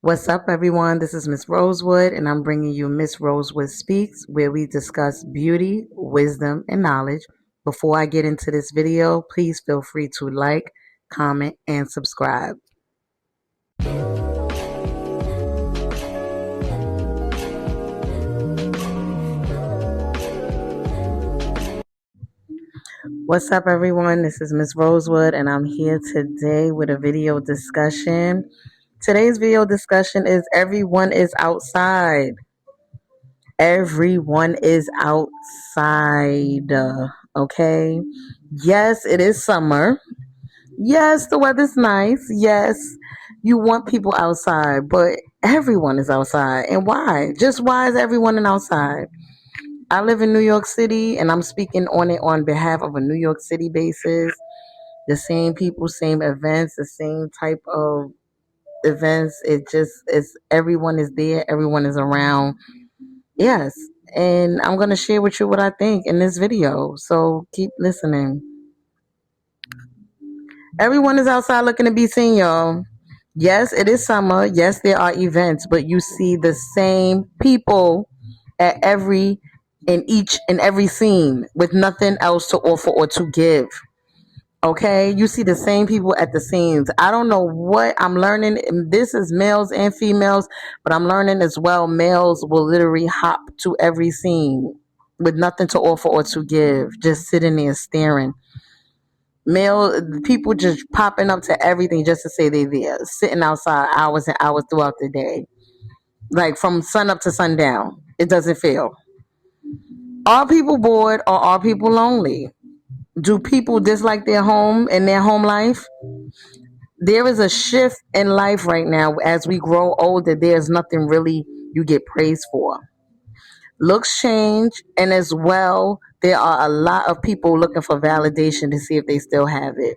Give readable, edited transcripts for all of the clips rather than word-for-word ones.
What's up, everyone? This is Miss Rosewood, and I'm bringing you Miss Rosewood Speaks, where we discuss beauty, wisdom, and knowledge. Before I get into this video, please feel free to like, comment, and subscribe. What's up, everyone? This is Miss Rosewood, and I'm here today with a video discussion. Today's video discussion is everyone is outside. Everyone is outside. Okay. Yes, it is summer. Yes, the weather's nice. Yes, you want people outside, but everyone is outside. And why? Just why is everyone outside? I live in New York City, and I'm speaking on it on behalf of a New York City basis. The same people, same events, the same type of events. It's everyone is there, everyone is around. Yes, and I'm going to share with you what I think in this video. So keep listening. Everyone is outside looking to be seen, y'all. Yes, it is summer. Yes, there are events, but you see the same people at each and every scene with nothing else to offer or to give. Okay, you see the same people at the scenes. I don't know what I'm learning. This is males and females, but I'm learning as well. Males will literally hop to every scene with nothing to offer or to give, just sitting there staring. Male people just popping up to everything just to say they're there, sitting outside hours and hours throughout the day, like from sun up to sundown. It doesn't fail. Are people bored or are people lonely? Do people dislike their home and their home life? There is a shift in life right now. As we grow older, there's nothing really you get praised for. Looks change, and as well, there are a lot of people looking for validation to see if they still have it.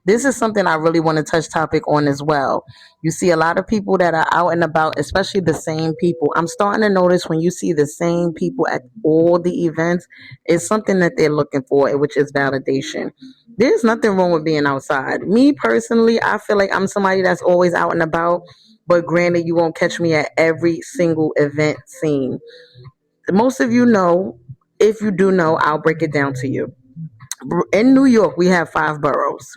This is something I really want to touch topic on as well. You see a lot of people that are out and about, especially the same people. I'm starting to notice when you see the same people at all the events, it's something that they're looking for, which is validation. There's nothing wrong with being outside. Me personally, I feel like I'm somebody that's always out and about, but granted, you won't catch me at every single event scene. Most of you know, if you do know, I'll break it down to you. In New York, we have 5 boroughs.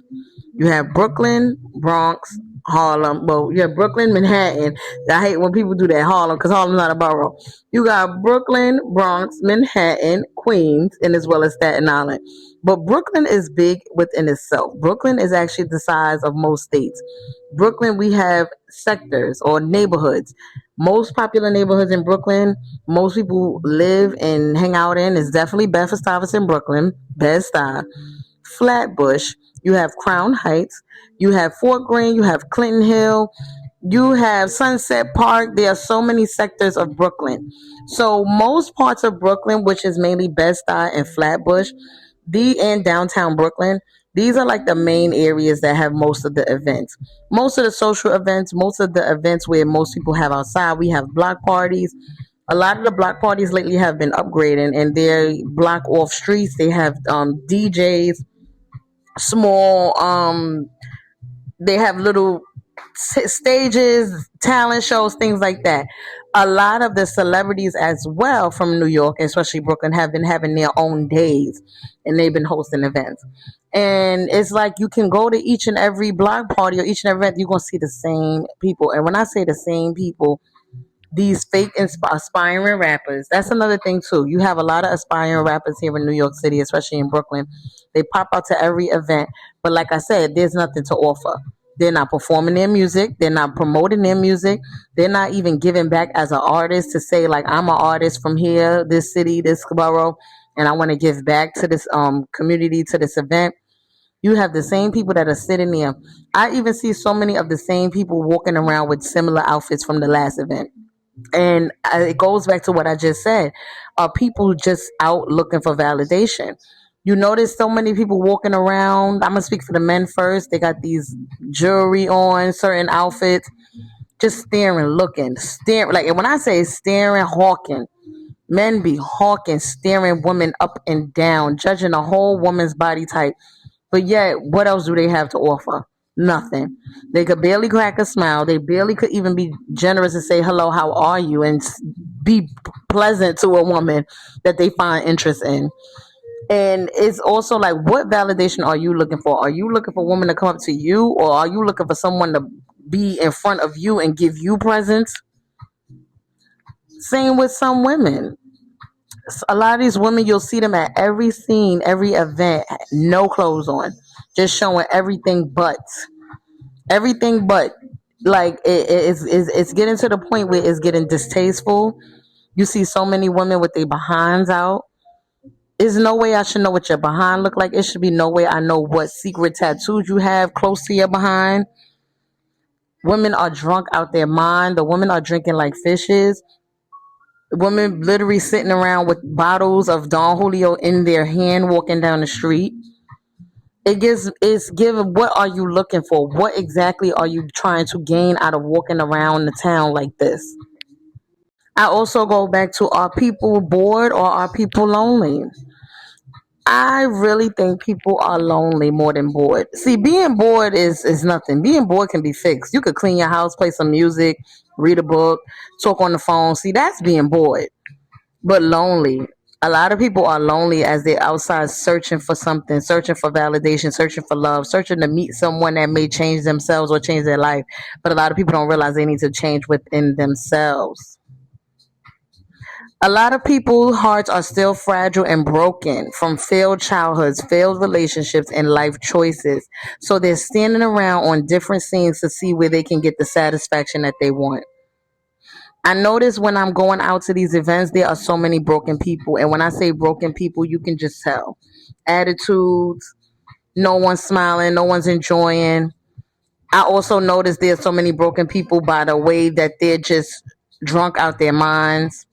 You have Brooklyn, Bronx, Harlem. Well, you have Brooklyn, Manhattan. I hate when people do that, Harlem, because Harlem's not a borough. You got Brooklyn, Bronx, Manhattan, Queens, and as well as Staten Island. But Brooklyn is big within itself. Brooklyn is actually the size of most states. Brooklyn, we have sectors or neighborhoods. Most popular neighborhoods in Brooklyn, most people live and hang out in, is definitely Bedford-Stuyvesant, Brooklyn, Bed-Stuy, Flatbush. You have Crown Heights. You have Fort Greene. You have Clinton Hill. You have Sunset Park. There are so many sectors of Brooklyn. So most parts of Brooklyn, which is mainly Bed-Stuy and Flatbush, and downtown Brooklyn, these are like the main areas that have most of the events. Most of the social events, most of the events where most people have outside, we have block parties. A lot of the block parties lately have been upgrading and they're block off streets. They have DJs, small they have little stages, talent shows, things like that. A lot of the celebrities as well from New York, especially Brooklyn, have been having their own days and they've been hosting events. And it's like you can go to each and every block party or each and every event, you're going to see the same people. And when I say the same people, these fake aspiring rappers. That's another thing too. You have a lot of aspiring rappers here in New York City, especially in Brooklyn. They pop out to every event, but like I said, there's nothing to offer. They're not performing their music. They're not promoting their music. They're not even giving back as an artist to say like, I'm an artist from here, this city, this borough, and I want to give back to this community, to this event. You have the same people that are sitting there. I even see so many of the same people walking around with similar outfits from the last event. And it goes back to what I just said. Are people just out looking for validation? You notice so many people walking around. I'm going to speak for the men first. They got these jewelry on, certain outfits, just staring, looking, staring. Like, and when I say staring, hawking, men be hawking, staring women up and down, judging a whole woman's body type. But yet, what else do they have to offer? Nothing. They could barely crack a smile. They barely could even be generous and say hello, how are you, and be pleasant to a woman that they find interest in. And it's also like, what validation are you looking for? Are you looking for a woman to come up to you, or are you looking for someone to be in front of you and give you presents? Same with some women. A lot of these women, you'll see them at every scene, every event, no clothes on, just showing everything but. Like it's getting to the point where it's getting distasteful. You see so many women with their behinds out. There's no way I should know what your behind look like. It should be no way I know what secret tattoos you have close to your behind. Women are drunk out their mind. The women are drinking like fishes. Women literally sitting around with bottles of Don Julio in their hand, walking down the street. It's given. What are you looking for? What exactly are you trying to gain out of walking around the town like this? I also go back to, are people bored or are people lonely? I really think people are lonely more than bored. See, being bored is nothing. Being bored can be fixed. You could clean your house, play some music, read a book, talk on the phone. See, that's being bored. But lonely. A lot of people are lonely as they're outside searching for something, searching for validation, searching for love, searching to meet someone that may change themselves or change their life. But a lot of people don't realize they need to change within themselves. A lot of people's hearts are still fragile and broken from failed childhoods, failed relationships, and life choices. So they're standing around on different scenes to see where they can get the satisfaction that they want. I notice when I'm going out to these events, there are so many broken people. And when I say broken people, you can just tell. Attitudes, no one's smiling, no one's enjoying. I also notice there's so many broken people by the way that they're just drunk out their minds,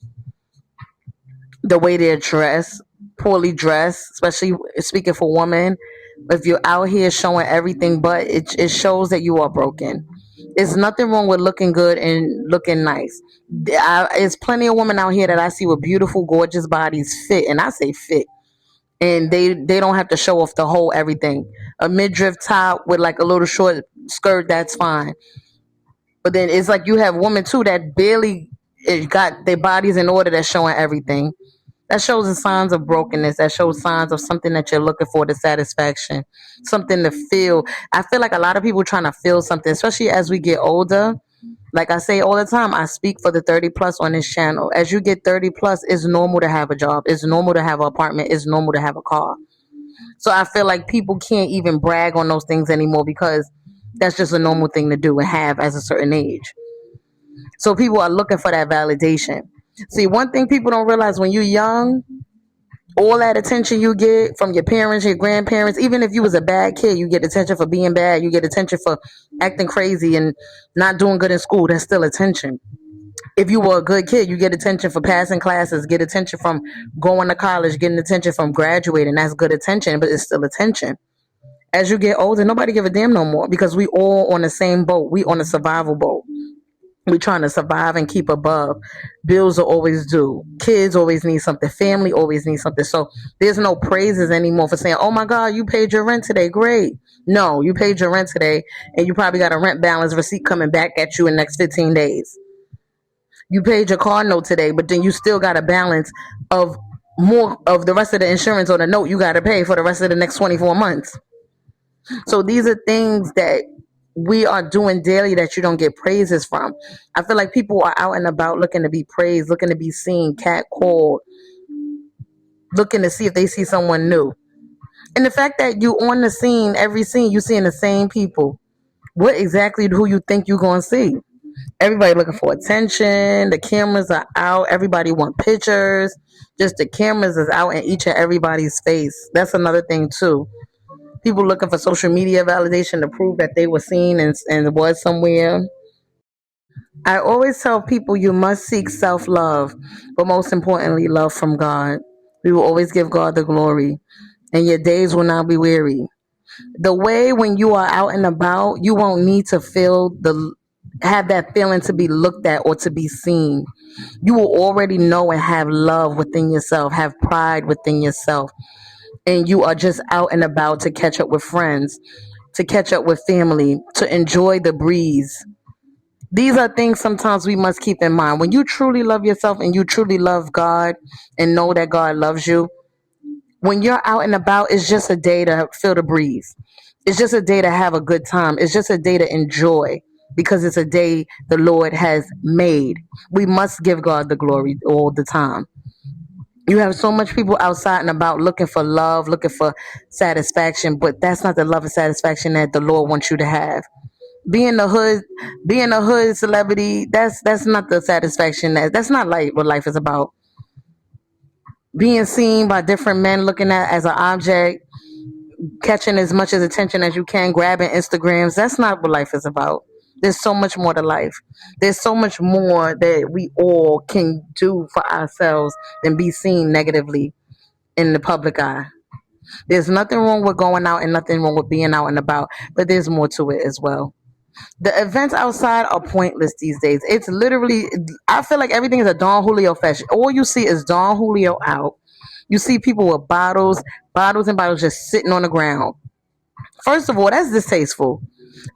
the way they're dressed, poorly dressed, especially speaking for women. If you're out here showing everything, but it shows that you are broken. There's nothing wrong with looking good and looking nice. There's plenty of women out here that I see with beautiful, gorgeous bodies, fit, and I say fit, and they don't have to show off the whole everything. A midriff top with like a little short skirt, that's fine. But then it's like you have women too that barely got their bodies in order, that's showing everything. That shows the signs of brokenness. That shows signs of something that you're looking for, the satisfaction, something to feel. I feel like a lot of people trying to feel something, especially as we get older. Like I say all the time, I speak for the 30 plus on this channel. As you get 30 plus, it's normal to have a job. It's normal to have an apartment. It's normal to have a car. So I feel like people can't even brag on those things anymore because that's just a normal thing to do and have as a certain age. So people are looking for that validation. See, one thing people don't realize, when you're young, all that attention you get from your parents, your grandparents, even if you was a bad kid, you get attention for being bad. You get attention for acting crazy and not doing good in school. That's still attention. If you were a good kid, you get attention for passing classes, get attention from going to college, getting attention from graduating. That's good attention, but it's still attention. As you get older, nobody give a damn no more because we all on the same boat. We on a survival boat. We're trying to survive and keep above. Bills are always due. Kids always need something. Family always needs something. So there's no praises anymore for saying, oh my God, you paid your rent today. Great. No, you paid your rent today and you probably got a rent balance receipt coming back at you in the next 15 days. You paid your car note today, but then you still got a balance of more of the rest of the insurance or the note you got to pay for the rest of the next 24 months. So these are things that we are doing daily that you don't get praises from. I feel like people are out and about looking to be praised, looking to be seen, catcalled, looking to see if they see someone new. And the fact that you on the scene, every scene, you seeing the same people. What exactly who you think you're going to see? Everybody looking for attention. The cameras are out. Everybody want pictures. Just the cameras is out in each and everybody's face. That's another thing too. People looking for social media validation to prove that they were seen and was somewhere. I always tell people you must seek self-love, but most importantly, love from God. We will always give God the glory, and your days will not be weary. The way when you are out and about, you won't need to have that feeling to be looked at or to be seen. You will already know and have love within yourself, have pride within yourself, and you are just out and about to catch up with friends. to catch up with family, to enjoy the breeze. These are things sometimes we must keep in mind. When you truly love yourself and you truly love God and know that God loves you, when you're out and about, it's just a day to feel the breeze. It's just a day to have a good time. It's just a day to enjoy because it's a day the Lord has made. We must give God the glory all the time. You have so much people outside and about looking for love, looking for satisfaction, but that's not the love and satisfaction that the Lord wants you to have. Being the hood, being a hood celebrity, that's not the satisfaction that's not like what life is about. Being seen by different men, looking at as an object, catching as much as attention as you can, grabbing Instagrams, that's not what life is about. There's so much more to life. There's so much more that we all can do for ourselves than be seen negatively in the public eye. There's nothing wrong with going out and nothing wrong with being out and about, but there's more to it as well. The events outside are pointless these days. It's literally, I feel like everything is a Don Julio fashion. All you see is Don Julio out. You see people with bottles and bottles just sitting on the ground. First of all, that's distasteful.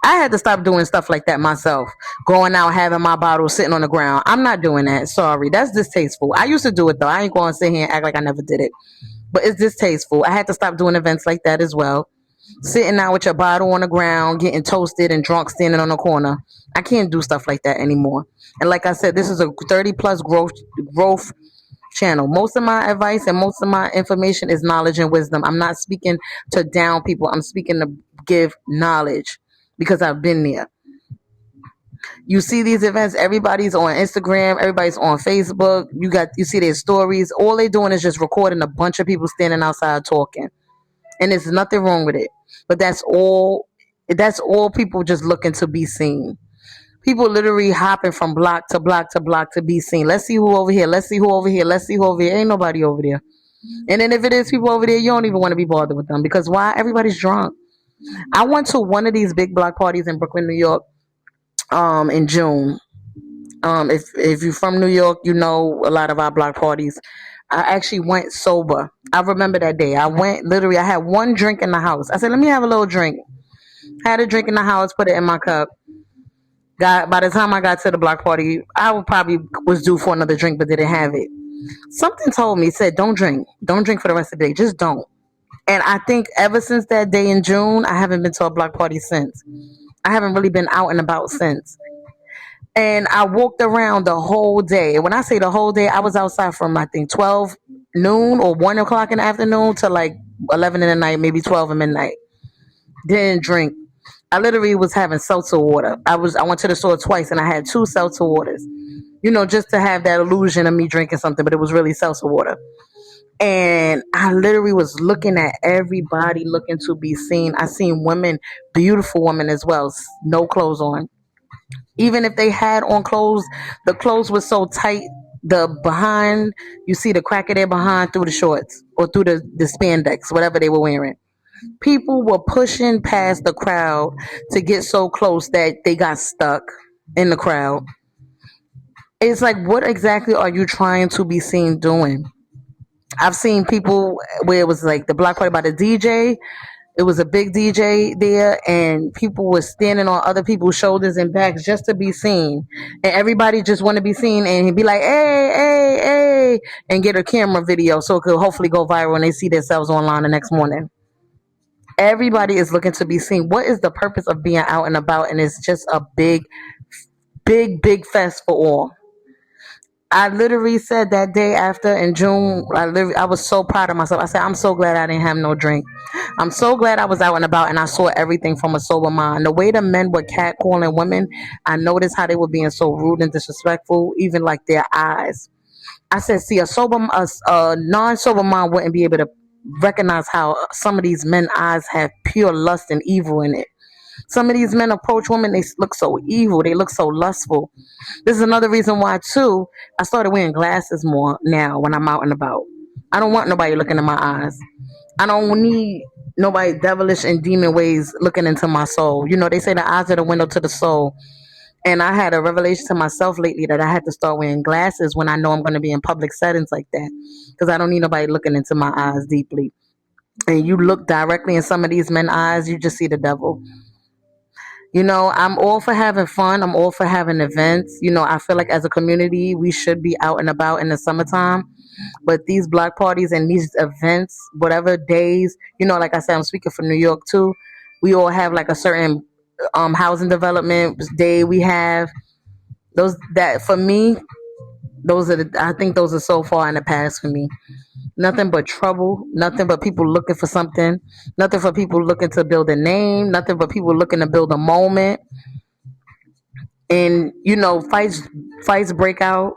I had to stop doing stuff like that myself. Going out, having my bottle sitting on the ground. I'm not doing that. Sorry. That's distasteful. I used to do it though. I ain't going to sit here and act like I never did it. But it's distasteful. I had to stop doing events like that as well. Sitting out with your bottle on the ground, getting toasted and drunk, standing on the corner. I can't do stuff like that anymore. And like I said, this is a 30 plus growth channel. Most of my advice and most of my information is knowledge and wisdom. I'm not speaking to down people. I'm speaking to give knowledge because I've been there. You see these events, everybody's on Instagram, everybody's on Facebook. You see their stories. All they're doing is just recording a bunch of people standing outside talking. And there's nothing wrong with it. But that's all people just looking to be seen. People literally hopping from block to block to block to be seen. Let's see who over here. Let's see who over here. Let's see who over here. Ain't nobody over there. And then if it is people over there, you don't even want to be bothered with them because why? Everybody's drunk. I went to one of these big block parties in Brooklyn, New York, in June. If you're from New York, you know a lot of our block parties. I actually went sober. I remember that day. I went literally. I had one drink in the house. I said, "Let me have a little drink." Had a drink in the house, put it in my cup. Got by the time I got to the block party, I would probably was due for another drink, but didn't have it. Something told me said, don't drink for the rest of the day, just don't." And I think ever since that day in June, I haven't been to a block party since. I haven't really been out and about since. And I walked around the whole day. When I say the whole day, I was outside from I think 12 noon or 1 o'clock in the afternoon to like 11 in the night, maybe 12 at midnight. Didn't drink. I literally was having seltzer water. I went to the store twice and I had two seltzer waters. Just to have that illusion of me drinking something, but it was really seltzer water. And I literally was looking at everybody looking to be seen. I seen women, beautiful women as well, no clothes on. Even if they had on clothes, the clothes were so tight. The behind, you see the crack of their behind through the shorts or through the spandex, whatever they were wearing. People were pushing past the crowd to get so close that they got stuck in the crowd. It's like, what exactly are you trying to be seen doing? I've seen people where it was like the block party by the DJ. It was a big DJ there, and people were standing on other people's shoulders and backs just to be seen. And everybody just want to be seen, and he'd be like, "Hey, hey, hey," and get a camera video so it could hopefully go viral and they see themselves online the next morning. Everybody is looking to be seen. What is the purpose of being out and about? And it's just a big, big, big fest for all. I literally said that day after in June, I was so proud of myself. I said, I'm so glad I didn't have no drink. I'm so glad I was out and about and I saw everything from a sober mind. The way the men were catcalling women, I noticed how they were being so rude and disrespectful, even like their eyes. I said, see, a non-sober mind wouldn't be able to recognize how some of these men eyes have pure lust and evil in it. Some of these men approach women, they look so evil, they look so lustful. This is another reason why too I started wearing glasses more now when I'm out and about. I don't want nobody looking in my eyes. I don't need nobody devilish and demon ways looking into my soul. They say the eyes are the window to the soul. And I had a revelation to myself lately that I had to start wearing glasses when I know I'm going to be in public settings like that, because I don't need nobody looking into my eyes deeply. and you look directly in some of these men's eyes, you just see the devil. I'm all for having fun. I'm all for having events. I feel like as a community, we should be out and about in the summertime. But these block parties and these events, whatever days, like I said, I'm speaking for New York too. We all have like a certain housing development day we have. Those that for me, I think those are so far in the past for me. Nothing but trouble, nothing but people looking for something, nothing for people looking to build a name, nothing but people looking to build a moment. And fights break out.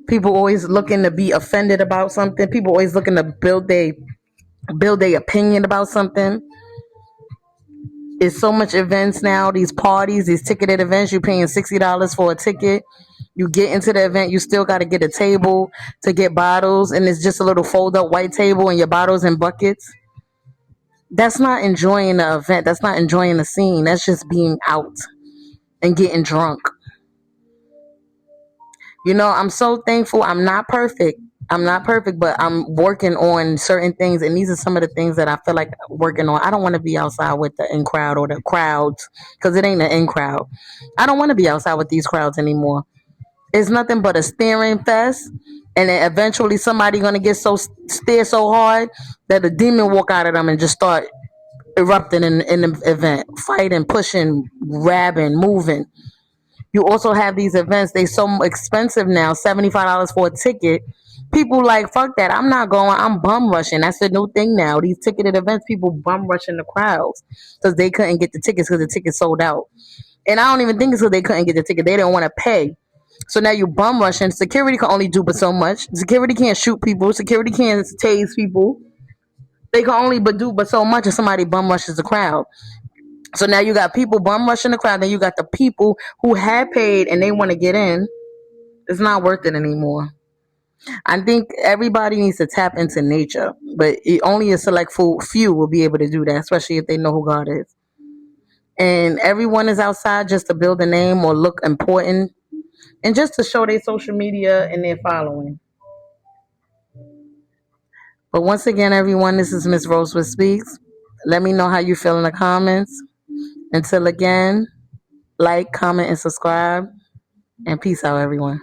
People always looking to be offended about something. People always looking to build their opinion about something. It's so much events now, these parties, these ticketed events. You're paying $60 for a ticket. You get into the event, you still got to get a table to get bottles, and it's just a little fold up white table and your bottles and buckets. That's not enjoying the event. That's not enjoying the scene. That's just being out and getting drunk. I'm so thankful. I'm not perfect. But I'm working on certain things, and these are some of the things that I feel like working on. I don't want to be outside with the in crowd or the crowds, because it ain't the in crowd. I don't want to be outside with these crowds anymore. It's nothing but a staring fest, and then eventually somebody gonna get stare so hard that a demon walk out of them and just start erupting in the event, fighting, pushing, grabbing, moving. You also have these events. They so expensive now, $75 for a ticket. People like, fuck that. I'm not going. I'm bum rushing. That's the new thing now. These ticketed events, people bum rushing the crowds because they couldn't get the tickets because the tickets sold out. And I don't even think it's because they couldn't get the ticket. They didn't want to pay. So now you bum rushing. Security can only do but so much. Security can't shoot people. Security can't tase people. They can only do but so much if somebody bum rushes the crowd. So now you got people bum rushing the crowd. Then you got the people who had paid and they want to get in. It's not worth it anymore. I think everybody needs to tap into nature, but only a select few will be able to do that, especially if they know who God is. And everyone is outside just to build a name or look important and just to show their social media and their following. But once again, everyone, this is Miss Rosewood Speaks. Let me know how you feel in the comments. Until again, like, comment, and subscribe. And peace out, everyone.